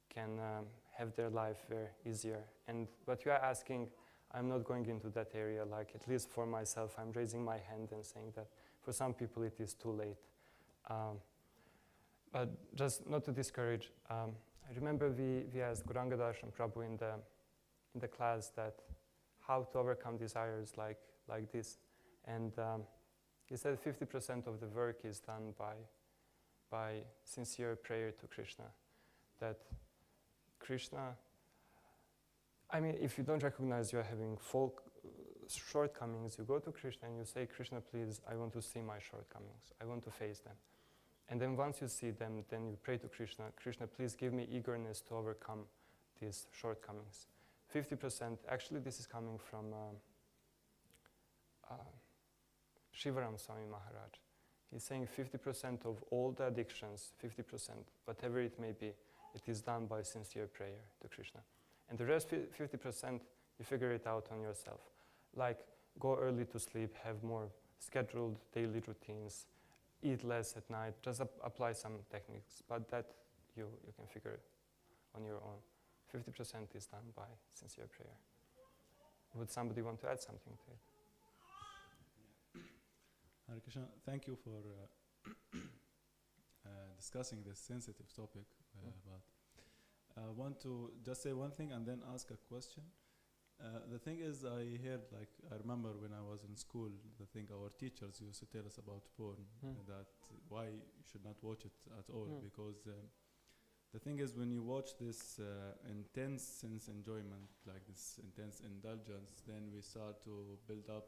can have their life very easier. And what you are asking, I'm not going into that area, like at least for myself, I'm raising my hand and saying that for some people it is too late. But just not to discourage, I remember we asked Gauranga Darshan Prabhu in the class that how to overcome desires like this. And he said 50% of the work is done by sincere prayer to Krishna. That Krishna, I mean, if you don't recognize you're having shortcomings, you go to Krishna and you say, Krishna, please, I want to see my shortcomings. I want to face them. And then once you see them, then you pray to Krishna, Krishna, please give me eagerness to overcome these shortcomings. 50%, actually this is coming from Shivaram Swami Maharaj. He's saying 50% of all the addictions, 50%, whatever it may be, it is done by sincere prayer to Krishna. And the rest 50%, you figure it out on yourself. Like, go early to sleep, have more scheduled daily routines, eat less at night, just apply some techniques, but that you can figure on your own. 50% is done by sincere prayer. Would somebody want to add something to it? Hare Krishna, thank you for discussing this sensitive topic. But I want to just say one thing and then ask a question. The thing is, I remember when I was in school, the thing our teachers used to tell us about porn, that why you should not watch it at all, because the thing is, when you watch this intense sense enjoyment, like this intense indulgence, then we start to build up.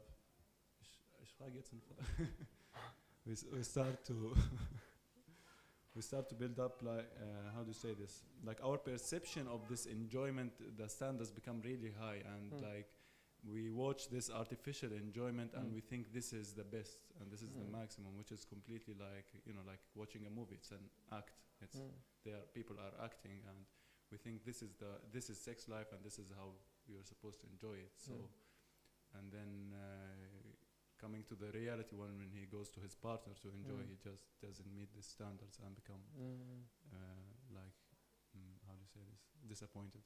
we start to we start to build up, like how do you say this? Like our perception of this enjoyment, the standards become really high, and like we watch this artificial enjoyment, and we think this is the best and this is the maximum, which is completely like, you know, like watching a movie. It's an act. It's people are acting, and we think this is sex life, and this is how we are supposed to enjoy it. So, and then coming to the reality when he goes to his partner to enjoy, Mm. he just doesn't meet the standards and become like how do you say this, disappointed.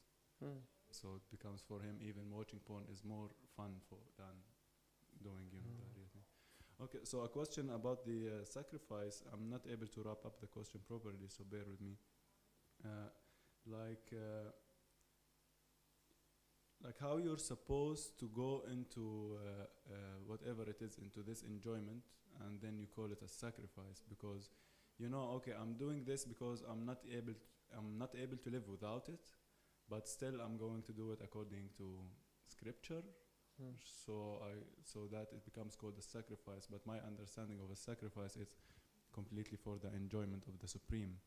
So it becomes for him, even watching porn is more fun than doing the real thing. Okay, so a question about the sacrifice. I'm not able to wrap up the question properly, so bear with me. Like how you're supposed to go into whatever it is, into this enjoyment, and then you call it a sacrifice because okay, I'm doing this because I'm not able to live without it, but still I'm going to do it according to scripture. So that it becomes called a sacrifice. But my understanding of a sacrifice is completely for the enjoyment of the Supreme.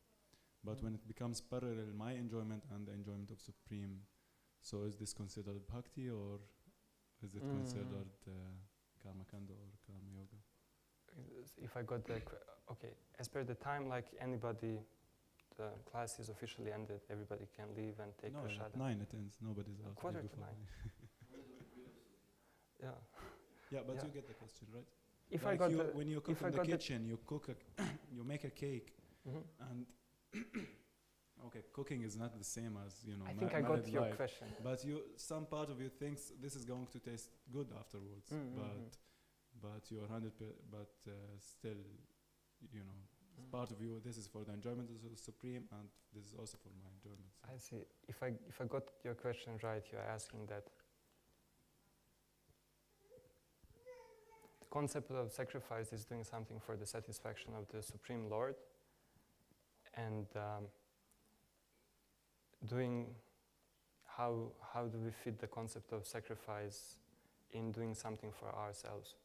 But when it becomes parallel, my enjoyment and the enjoyment of Supreme, so is this considered bhakti, or is it considered karma kanda or karma yoga? If I got the okay, as per the time, like anybody, the class is officially ended. Everybody can leave and take prasada. At 9 it ends. Nobody's out. 9:15. Yeah. Yeah, but you get the question, right? If like I got when you cook in the kitchen, you cook you make a cake, and okay, cooking is not the same as I think I got your question. But some part of you thinks this is going to taste good afterwards, but you're 100%. But still, part of you. This is for the enjoyment of the Supreme, and this is also for my enjoyment. So. I see. If I got your question right, you're asking that the concept of sacrifice is doing something for the satisfaction of the Supreme Lord, and doing how do we fit the concept of sacrifice in doing something for ourselves?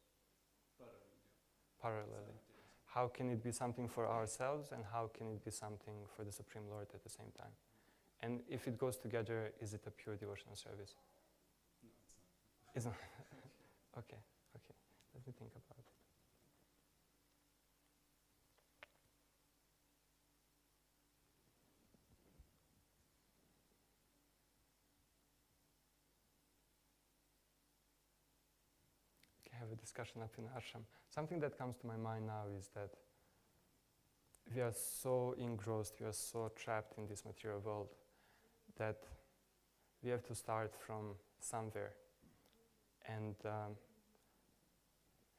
Parallelly. How can it be something for ourselves, and how can it be something for the Supreme Lord at the same time? And if it goes together, is it a pure devotional service? No, it's not. It's not. Okay. Let me think about it. Have a discussion up in ashram. Something that comes to my mind now is that we are so engrossed, we are so trapped in this material world that we have to start from somewhere. And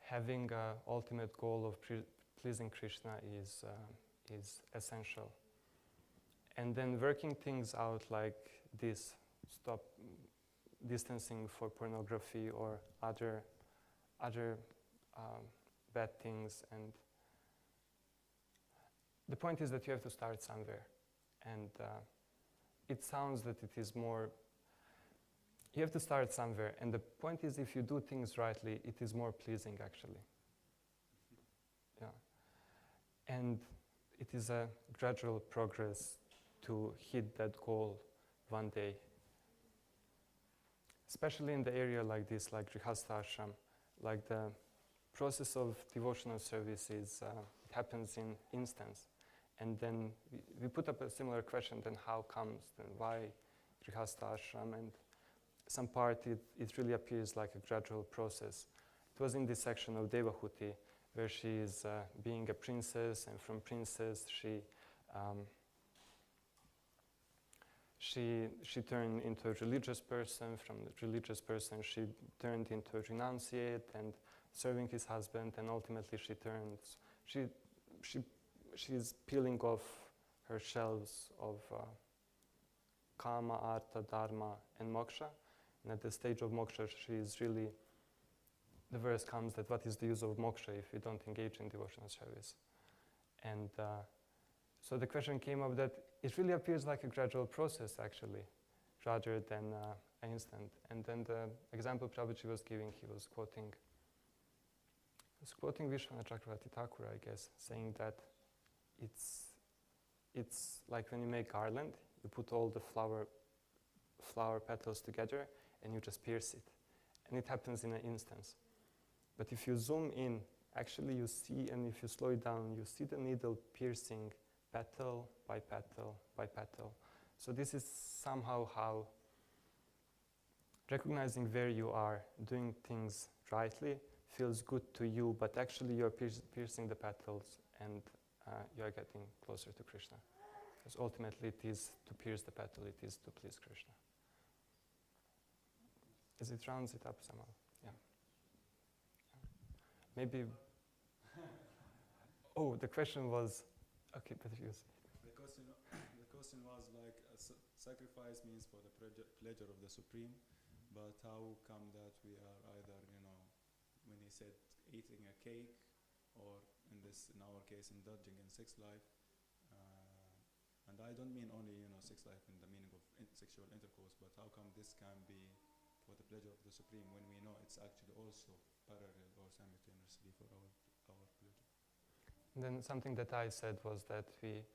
having an ultimate goal of pleasing Krishna is essential. And then working things out like this, stop distancing for pornography or other bad things, and the point is that you have to start somewhere, and it sounds that it is more, you have to start somewhere, and the point is if you do things rightly, it is more pleasing actually. Yeah. And it is a gradual progress to hit that goal one day, especially in the area like this, like Grihastha ashram. Like the process of devotional service is, it happens in instance. And then we put up a similar question, then how comes, then why Grihastha ashram? And some part it really appears like a gradual process. It was in this section of Devahuti where she is being a princess, and from princess she turned into a religious person. From the religious person, she turned into a renunciate and serving his husband. And ultimately, she's peeling off her shells of kama, artha, dharma, and moksha. And at the stage of moksha, she is really. The verse comes that what is the use of moksha if we don't engage in devotional service? And so the question came up that it really appears like a gradual process, actually, rather than an instant. And then the example Prabhuji was giving, he was quoting Vishwanath Chakravarti Thakur, I guess, saying that it's like when you make garland, you put all the flower petals together and you just pierce it. And it happens in an instance. But if you zoom in, actually you see, and if you slow it down, you see the needle piercing petal by petal by petal. So this is somehow how recognizing where you are, doing things rightly, feels good to you, but actually you're piercing the petals and you're getting closer to Krishna. Because ultimately it is to pierce the petal, it is to please Krishna. Is it rounds it up somehow? Yeah. Maybe. Oh, the question was. Okay, but you. The question was like sacrifice means for the pleasure of the Supreme, but how come that we are either, when he said eating a cake, or in our case, indulging in sex life, and I don't mean only sex life in the meaning of sexual intercourse, but how come this can be for the pleasure of the Supreme when we know it's actually also parallel or simultaneously for our pleasure? And then something that I said was that we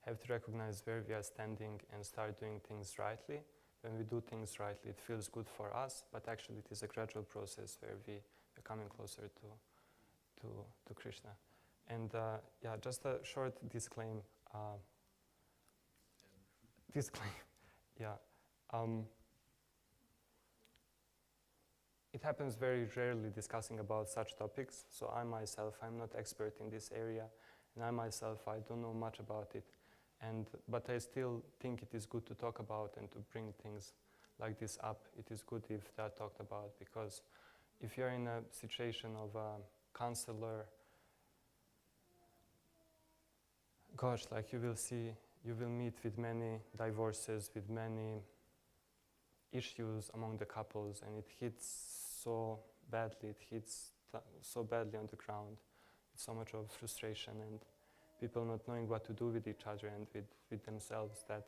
have to recognize where we are standing and start doing things rightly. When we do things rightly, it feels good for us, but actually it is a gradual process where we are coming closer to Krishna. And just a short disclaimer. It happens very rarely discussing about such topics. So I myself, I'm not expert in this area, and I myself, I don't know much about it. But I still think it is good to talk about and to bring things like this up. It is good if they are talked about, because if you're in a situation of a counselor, gosh, like you will meet with many divorces, with many issues among the couples, and it hits so badly, so badly on the ground. It's so much of frustration and people not knowing what to do with each other and with themselves, that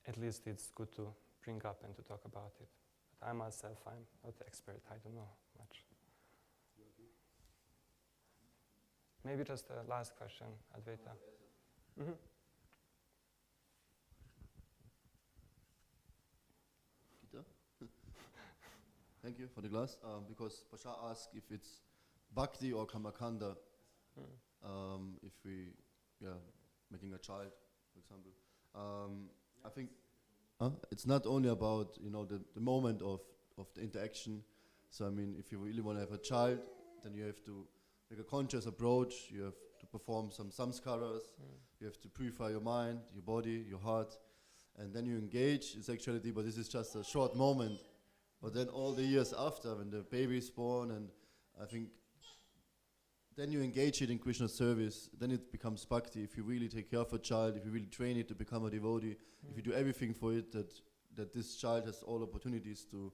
at least it's good to bring up and to talk about it. But I myself, I'm not the expert, I don't know much. Maybe just a last question, Advaita. Mm-hmm. Thank you for the glass. Because Pasha asked if it's bhakti or kamakanda, if we, making a child, for example. I think it's not only about the moment of the interaction. So I mean, if you really want to have a child, then you have to make a conscious approach. You have to perform some samskaras. You have to purify your mind, your body, your heart, and then you engage in sexuality. But this is just a short moment. But then all the years after, when the baby is born, and I think then you engage it in Krishna's service, then it becomes bhakti. If you really take care of a child, if you really train it to become a devotee, if you do everything for it, that this child has all opportunities to,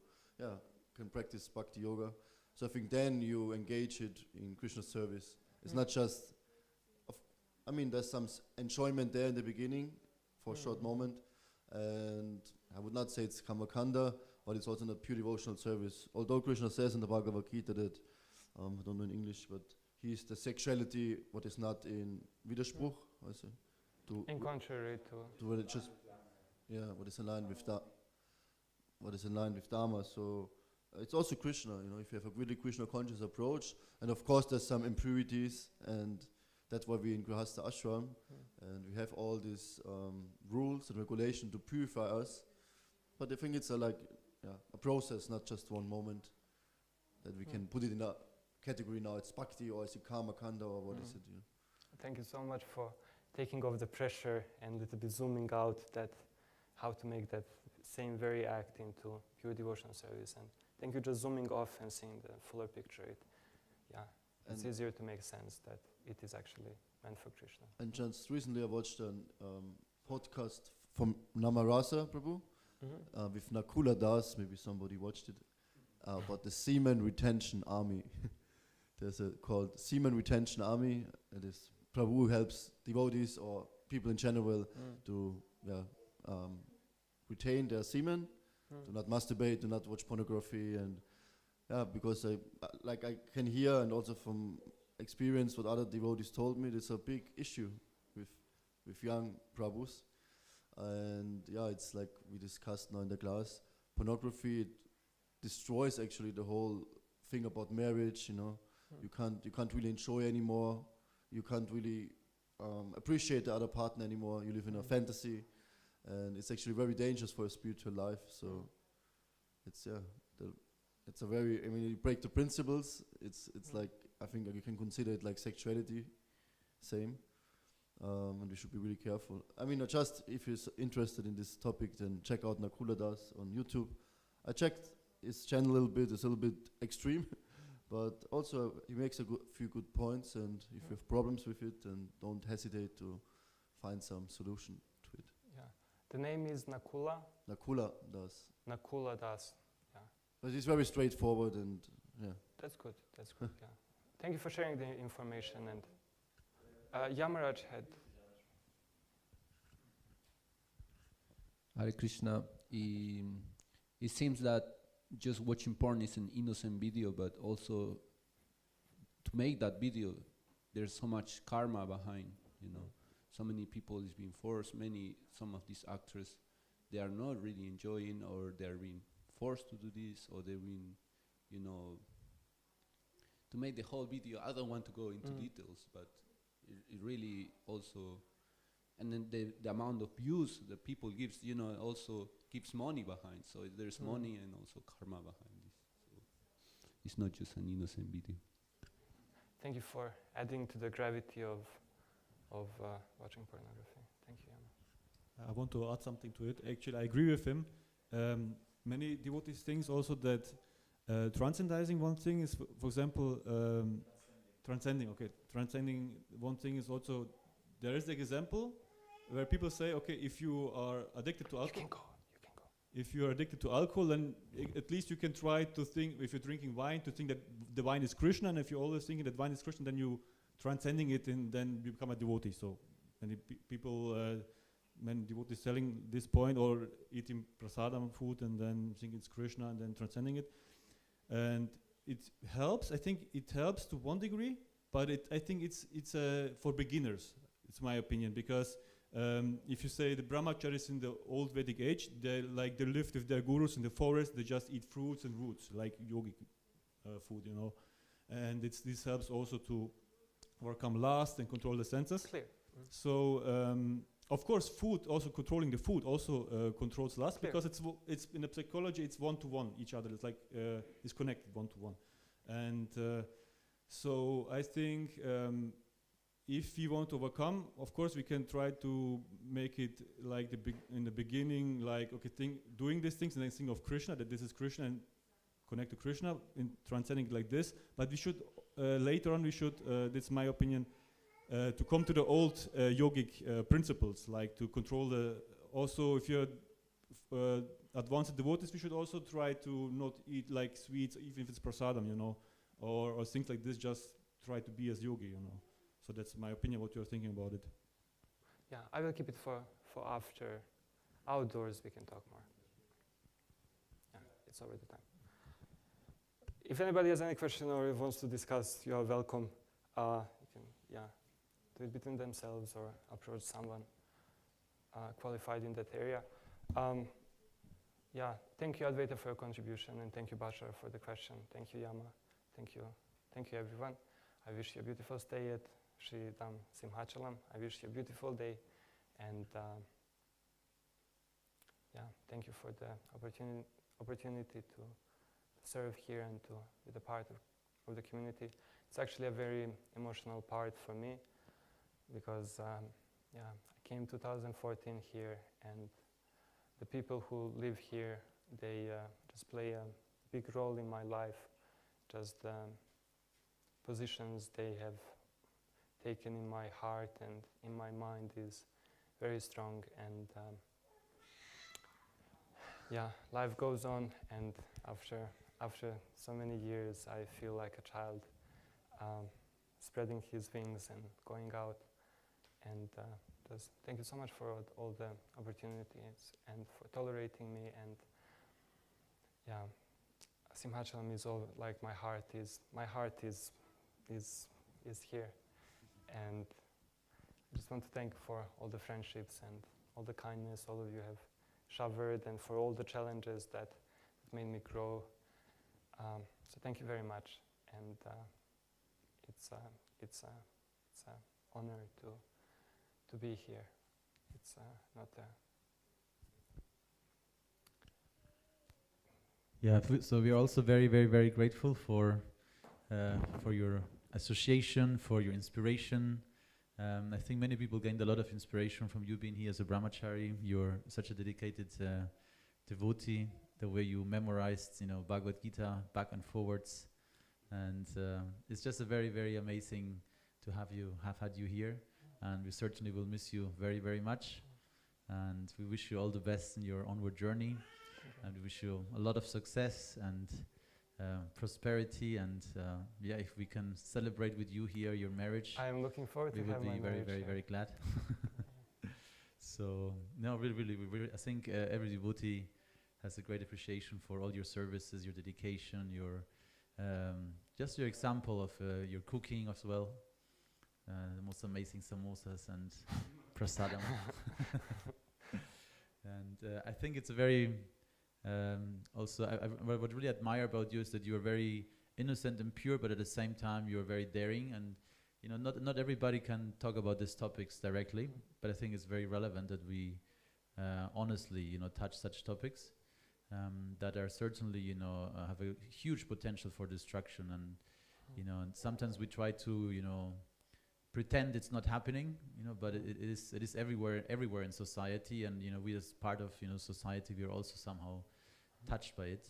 can practice bhakti yoga. So I think then you engage it in Krishna's service. It's not just, there's some enjoyment there in the beginning for a short moment, and I would not say it's kamakanda, but it's also not pure devotional service. Although Krishna says in the Bhagavad Gita that, I don't know in English, but he is the sexuality what is not in Widerspruch, I say, in contrary to what it just, what is in line with that, what is in line with Dharma. So it's also Krishna, if you have a really Krishna conscious approach, and of course there's some impurities, and that's why we're in Grihastha Ashram, and we have all these rules and regulation to purify us. But I think it's a process, not just one moment, that we can put it in a category now. It's bhakti, or is it karma kanda, or what is it? Thank you so much for taking off the pressure and a little bit zooming out that how to make that same very act into pure devotional service. And thank you just zooming off and seeing the fuller picture. It's easier to make sense that it is actually meant for Krishna. And just recently I watched a podcast from Namarasa Prabhu, with Nakula Das, maybe somebody watched it, about the Semen Retention Army. There's called Semen Retention Army. It is Prabhu helps devotees or people in general to retain their semen, to not masturbate, to not watch pornography, and because I can hear, and also from experience what other devotees told me, there's a big issue with young Prabhus. And it's like we discussed now in the class, pornography, it destroys actually the whole thing about marriage. You can't really enjoy anymore. You can't really appreciate the other partner anymore. You live in a fantasy, and it's actually very dangerous for a spiritual life. So it's it's a very, I mean, you break the principles. It's like, I think you can consider it like sexuality, same. And we should be really careful. I mean, just if you're interested in this topic, then check out Nakula Das on YouTube. I checked his channel a little bit. It's a little bit extreme, but also he makes a few good points. And if you have problems with it, then don't hesitate to find some solution to it. Yeah, the name is Nakula. Nakula Das. Nakula Das. Yeah, But it's very straightforward and yeah. that's good. That's good. Yeah, thank you for sharing the information. And Yamaraj had. Hare Krishna. It seems that just watching porn is an innocent video, but also to make that video, there's so much karma behind, you know. So many people is being forced, some of these actors, they are not really enjoying, or they're being forced to do this, or they're being, you know, to make the whole video. I don't want to go into details, but it really also, and then the amount of views that people gives, you know, also gives money behind. So there's money and also karma behind this. So it's not just an innocent video. Thank you for adding to the gravity of watching pornography. Thank you, Yama. I want to add something to it. Actually, I agree with him. Many devotees think also that transcendizing one thing is, for example, transcending. Okay, transcending one thing is also, there is an example where people say, okay, if you are addicted to alcohol, You can go. if you are addicted to alcohol, then at least you can try to think, if you're drinking wine, to think that the wine is Krishna, and if you're always thinking that wine is Krishna, then you transcending it, and then you become a devotee. So many people, many devotees selling this point, or eating prasadam food and then thinking it's Krishna and then transcending it. And it helps. I think it helps to one degree, but I think it's for beginners. It's my opinion, because if you say the brahmacharis in the old Vedic age, they lived with their gurus in the forest. They just eat fruits and roots, like yogic food, you know. And this helps also to overcome lust and control the senses. Clear. So of course, food, also controlling the food, also controls lust. Clear. Because it's in the psychology, it's one-to-one each other. It's like it's connected one-to-one, and so I think. If we want to overcome, of course, we can try to make it like in the beginning, like, okay, doing these things, and then think of Krishna, that this is Krishna, and connect to Krishna in transcending like this. But we should, later on, this is my opinion, to come to the old yogic principles, like to control also if you're advanced devotees, we should also try to not eat like sweets, even if it's prasadam, you know, or things like this, just try to be as yogi, you know. So that's my opinion, what you're thinking about it. Yeah, I will keep it for after outdoors. We can talk more. Yeah, it's already time. If anybody has any question or wants to discuss, you are welcome. You can, do it between themselves or approach someone qualified in that area. Thank you, Advaita, for your contribution, and thank you, Bashar, for the question. Thank you, Yama. Thank you, everyone. I wish you a beautiful stay at Sri Dham Simhachalam. I wish you a beautiful day, and thank you for the opportunity to serve here and to be the part of the community. It's actually a very emotional part for me, because I came 2014 here, and the people who live here, they just play a big role in my life. Just the positions they have taken in my heart and in my mind is very strong, and life goes on, and after so many years I feel like a child spreading his wings and going out, and just thank you so much for all the opportunities and for tolerating me, and Simhachalam is all like my heart is here. And I just want to thank for all the friendships and all the kindness all of you have showered, and for all the challenges that made me grow. So thank you very much, and it's an honor to be here. It's not a Yeah, so we are also very, very, very grateful for your association, for your inspiration. I think many people gained a lot of inspiration from you being here as a brahmachari. You're such a dedicated devotee. The way you memorized, Bhagavad Gita back and forwards, and it's just a very, very amazing to have had you here. And we certainly will miss you very, very much. And we wish you all the best in your onward journey. And we wish you a lot of success and prosperity. And if we can celebrate with you here your marriage, I am looking forward to have my we will be very, very, very glad. So, no, really, I think every devotee has a great appreciation for all your services, your dedication, your just your example of your cooking as well. The most amazing samosas and prasadam. And I think it's a very, also, what I really admire about you is that you are very innocent and pure, but at the same time you are very daring. And not everybody can talk about these topics directly, but I think it's very relevant that we honestly, touch such topics that are certainly, have a huge potential for destruction. And and sometimes we try to, pretend it's not happening, but it is everywhere in society, and we as part of society, we are also somehow touched by it.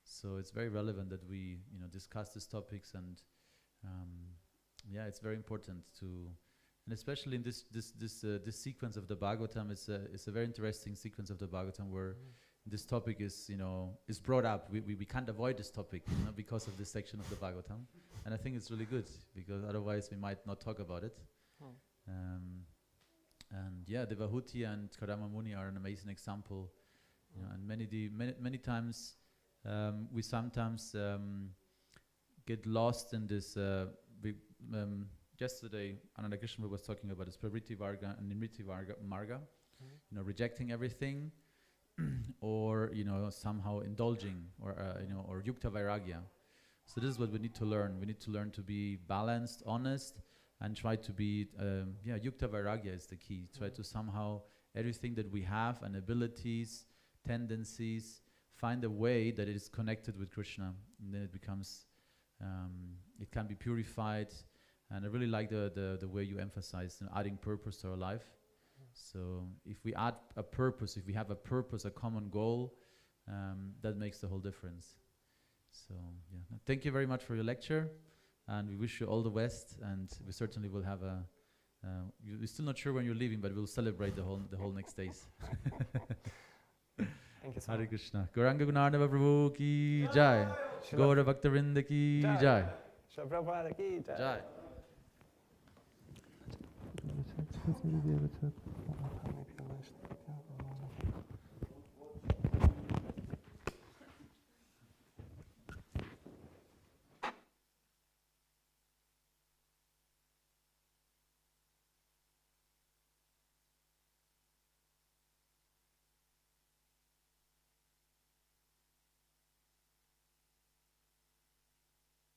So it's very relevant that we discuss these topics, and it's very important to, and especially in this sequence of the Bhagavatam, it's a very interesting sequence of the Bhagavatam where this topic is is brought up. We can't avoid this topic because of this section of the Bhagavatam. And I think it's really good, because otherwise we might not talk about it. And Devahuti and Karama Muni are an amazing example. And many times we sometimes get lost in this. Yesterday, Ananda Krishna was talking about this Pravriti Varga and Nimriti Marga, rejecting everything, or somehow indulging, or Yukta Vairagya. So this is what we need to learn. We need to learn to be balanced, honest, and try to be, Yukta Vairagya is the key. Try to somehow, everything that we have, and abilities, tendencies, find a way that it is connected with Krishna. And then it becomes, it can be purified. And I really like the way you emphasize adding purpose to our life. So if we add a purpose, if we have a purpose, a common goal, that makes the whole difference. So thank you very much for your lecture, and we wish you all the best. And we certainly will have a. We're still not sure when you're leaving, but we'll celebrate the whole next days. Thank you so much. Hare Krishna. Gauranga Gunarnava Prabhu ki jai. Gaura Bhaktavinda ki jai. Srila Prabhupada ki jai. Jai.